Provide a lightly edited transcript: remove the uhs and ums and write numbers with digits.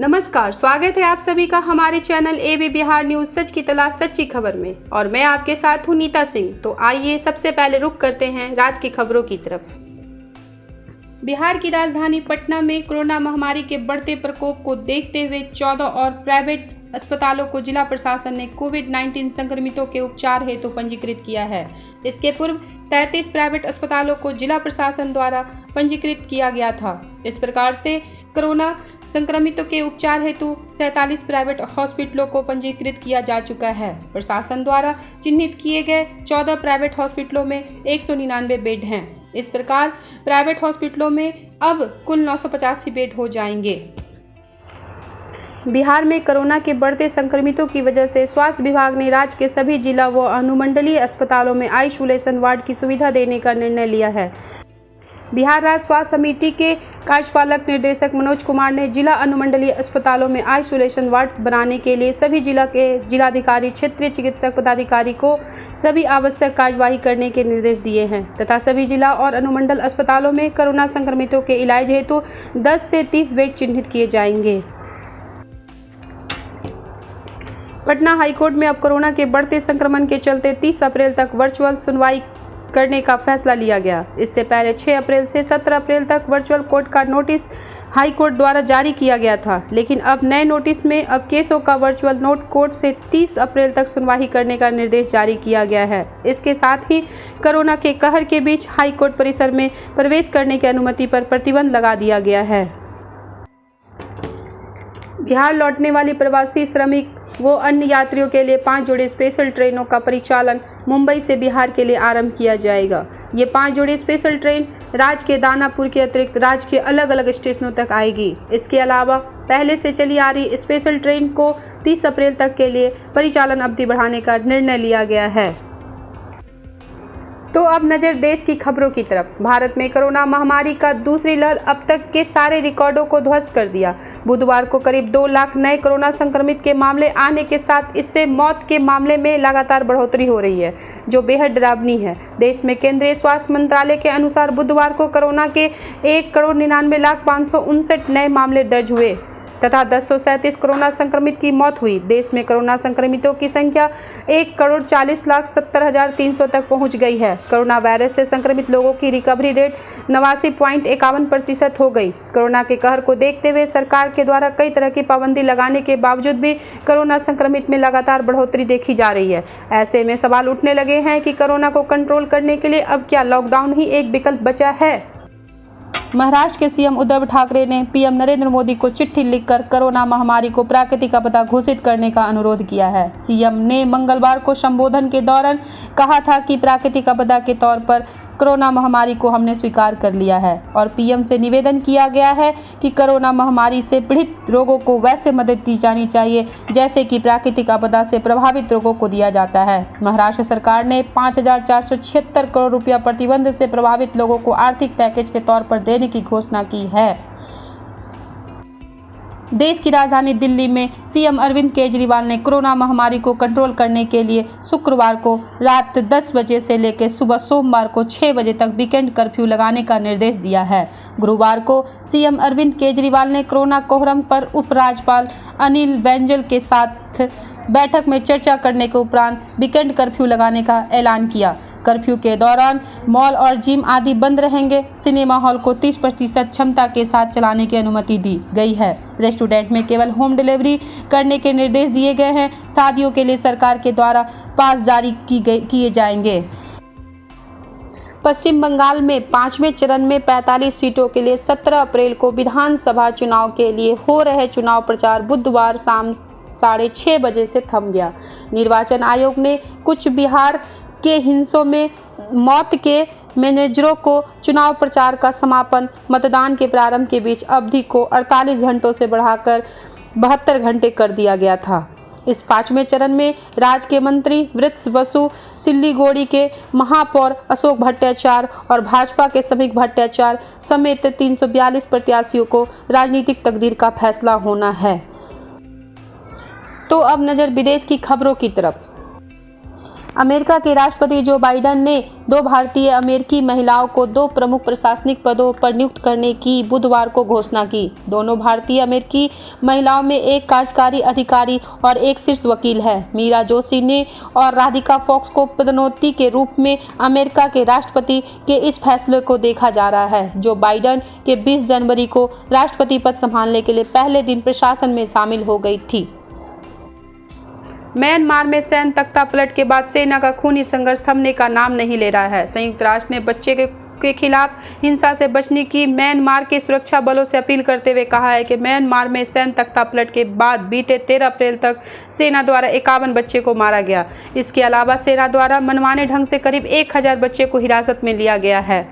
नमस्कार, स्वागत है आप सभी का हमारे चैनल एबी बिहार न्यूज सच की तलाश सच्ची खबर में और मैं आपके साथ हूं नीता सिंह। तो आइए सबसे पहले रुख करते हैं राज्य की खबरों की तरफ। बिहार की राजधानी पटना में कोरोना महामारी के बढ़ते प्रकोप को देखते हुए 14 और प्राइवेट अस्पतालों को जिला प्रशासन ने कोविड-19 संक्रमितों के उपचार हेतु पंजीकृत किया है। इसके पूर्व 33 प्राइवेट अस्पतालों को जिला प्रशासन द्वारा पंजीकृत किया गया था। इस प्रकार से कोरोना संक्रमितों के उपचार हेतु 47 प्राइवेट हॉस्पिटलों को पंजीकृत किया जा चुका है। प्रशासन द्वारा चिन्हित किए गए 14 प्राइवेट हॉस्पिटलों में 199 बेड हैं। इस प्रकार प्राइवेट हॉस्पिटलों में अब कुल 985 बेड हो जाएंगे। बिहार में कोरोना के बढ़ते संक्रमितों की वजह से स्वास्थ्य विभाग ने राज्य के सभी जिला व अनुमंडलीय अस्पतालों में आइसोलेशन वार्ड की सुविधा देने का निर्णय लिया है। बिहार राज्य स्वास्थ्य समिति के कार्यपालक निदेशक मनोज कुमार ने जिला अनुमंडलीय अस्पतालों में आइसोलेशन वार्ड बनाने के लिए सभी जिला के जिलाधिकारी, क्षेत्रीय चिकित्सक पदाधिकारी को सभी आवश्यक कार्यवाही करने के निर्देश दिए हैं तथा सभी जिला और अनुमंडल अस्पतालों में कोरोना संक्रमितों के इलाज हेतु 10 से 30 बेड चिन्हित किए जाएंगे। पटना हाईकोर्ट में अब कोरोना के बढ़ते संक्रमण के चलते 30 अप्रैल तक वर्चुअल सुनवाई करने का फैसला लिया गया। इससे पहले 6 अप्रैल से 17 अप्रैल तक वर्चुअल कोर्ट का नोटिस हाई कोर्ट द्वारा जारी किया गया था, लेकिन अब नए नोटिस में अब केसों का वर्चुअल नोट कोर्ट से 30 अप्रैल तक सुनवाई करने का निर्देश जारी किया गया है। इसके साथ ही कोरोना के कहर के बीच हाई कोर्ट परिसर में प्रवेश करने की अनुमति पर प्रतिबंध लगा दिया गया है। बिहार लौटने वाली प्रवासी श्रमिक वो अन्य यात्रियों के लिए 5 जोड़े स्पेशल ट्रेनों का परिचालन मुंबई से बिहार के लिए आरंभ किया जाएगा। ये 5 जोड़े स्पेशल ट्रेन राज्य के दानापुर के अतिरिक्त राज्य के अलग अलग स्टेशनों तक आएगी। इसके अलावा पहले से चली आ रही स्पेशल ट्रेन को 30 अप्रैल तक के लिए परिचालन अवधि बढ़ाने का निर्णय लिया गया है। तो अब नजर देश की खबरों की तरफ। भारत में कोरोना महामारी का दूसरी लहर अब तक के सारे रिकॉर्डों को ध्वस्त कर दिया। बुधवार को करीब 2 लाख नए कोरोना संक्रमित के मामले आने के साथ इससे मौत के मामले में लगातार बढ़ोतरी हो रही है, जो बेहद डरावनी है। देश में केंद्रीय स्वास्थ्य मंत्रालय के अनुसार बुधवार को कोरोना के 1,99,559 नए मामले दर्ज हुए तथा 1037 कोरोना संक्रमित की मौत हुई। देश में कोरोना संक्रमितों की संख्या 1,40,70,300 तक पहुंच गई है। कोरोना वायरस से संक्रमित लोगों की रिकवरी रेट 89.51% हो गई। कोरोना के कहर को देखते हुए सरकार के द्वारा कई तरह की पाबंदी लगाने के बावजूद भी कोरोना संक्रमित में लगातार बढ़ोतरी देखी जा रही है। ऐसे में सवाल उठने लगे हैं कि कोरोना को कंट्रोल करने के लिए अब क्या लॉकडाउन ही एक विकल्प बचा है। महाराष्ट्र के सीएम उद्धव ठाकरे ने पीएम नरेंद्र मोदी को चिट्ठी लिखकर कोरोना महामारी को प्राकृतिक आपदा घोषित करने का अनुरोध किया है। सीएम ने मंगलवार को संबोधन के दौरान कहा था कि प्राकृतिक आपदा के तौर पर कोरोना महामारी को हमने स्वीकार कर लिया है और पीएम से निवेदन किया गया है कि कोरोना महामारी से पीड़ित लोगों को वैसे मदद दी जानी चाहिए जैसे कि प्राकृतिक आपदा से प्रभावित लोगों को दिया जाता है। महाराष्ट्र सरकार ने 5,476 करोड़ रुपया प्रतिबंध से प्रभावित लोगों को आर्थिक पैकेज के तौर पर देने की घोषणा की है। देश की राजधानी दिल्ली में सीएम अरविंद केजरीवाल ने कोरोना महामारी को कंट्रोल करने के लिए शुक्रवार को रात 10 बजे से लेकर सुबह सोमवार को 6 बजे तक वीकेंड कर्फ्यू लगाने का निर्देश दिया है। गुरुवार को सीएम अरविंद केजरीवाल ने कोरोना कोहराम पर उपराज्यपाल अनिल बैजल के साथ बैठक में चर्चा करने के उपरांत वीकेंड कर्फ्यू लगाने का ऐलान किया। कर्फ्यू के दौरान मॉल और जिम आदि बंद रहेंगे। सिनेमा हॉल को 30% क्षमता के साथ चलाने की अनुमति दी गई है। रेस्टोरेंट में केवल होम डिलीवरी करने के निर्देश दिए गए हैं। शादियों के लिए सरकार के द्वारा पास जारी किए जाएंगे। पश्चिम बंगाल में 5वें चरण में 45 सीटों के लिए 17 अप्रैल को विधानसभा चुनाव के लिए हो रहे चुनाव प्रचार बुधवार शाम 6:30 बजे से थम गया। निर्वाचन आयोग ने कुछ बिहार के हिस्सों में मौत के मैनेजरों को चुनाव प्रचार का समापन मतदान के प्रारंभ के बीच अवधि को 48 घंटों से बढ़ाकर 72 घंटे कर दिया गया था। इस 5वें चरण में राज्य के मंत्री वृत्स बसु, सिल्लीगुड़ी के महापौर अशोक भट्टाचार्य और भाजपा के समीक भट्टाचार्य समेत 342 प्रत्याशियों को राजनीतिक तकदीर का फैसला होना है। तो अब नजर विदेश की खबरों की तरफ। अमेरिका के राष्ट्रपति जो बाइडेन ने 2 भारतीय अमेरिकी महिलाओं को 2 प्रमुख प्रशासनिक पदों पर नियुक्त करने की बुधवार को घोषणा की। दोनों भारतीय अमेरिकी महिलाओं में एक कार्यकारी अधिकारी और एक शीर्ष वकील है। मीरा जोशी ने और राधिका फॉक्स को पदोन्नति के रूप में अमेरिका के राष्ट्रपति के इस फैसले को देखा जा रहा है, जो बाइडेन के 20 जनवरी को राष्ट्रपति पद संभालने के लिए पहले दिन प्रशासन में शामिल हो गई थी। म्यांमार में सैन्य तख्तापलट के बाद सेना का खूनी संघर्ष थमने का नाम नहीं ले रहा है। संयुक्त राष्ट्र ने बच्चे के खिलाफ हिंसा से बचने की म्यांमार के सुरक्षा बलों से अपील करते हुए कहा है कि म्यांमार में सैन्य तख्तापलट के बाद बीते 13 अप्रैल तक सेना द्वारा 51 बच्चे को मारा गया। इसके अलावा सेना द्वारा मनमाने ढंग से करीब 1000 बच्चे को हिरासत में लिया गया है।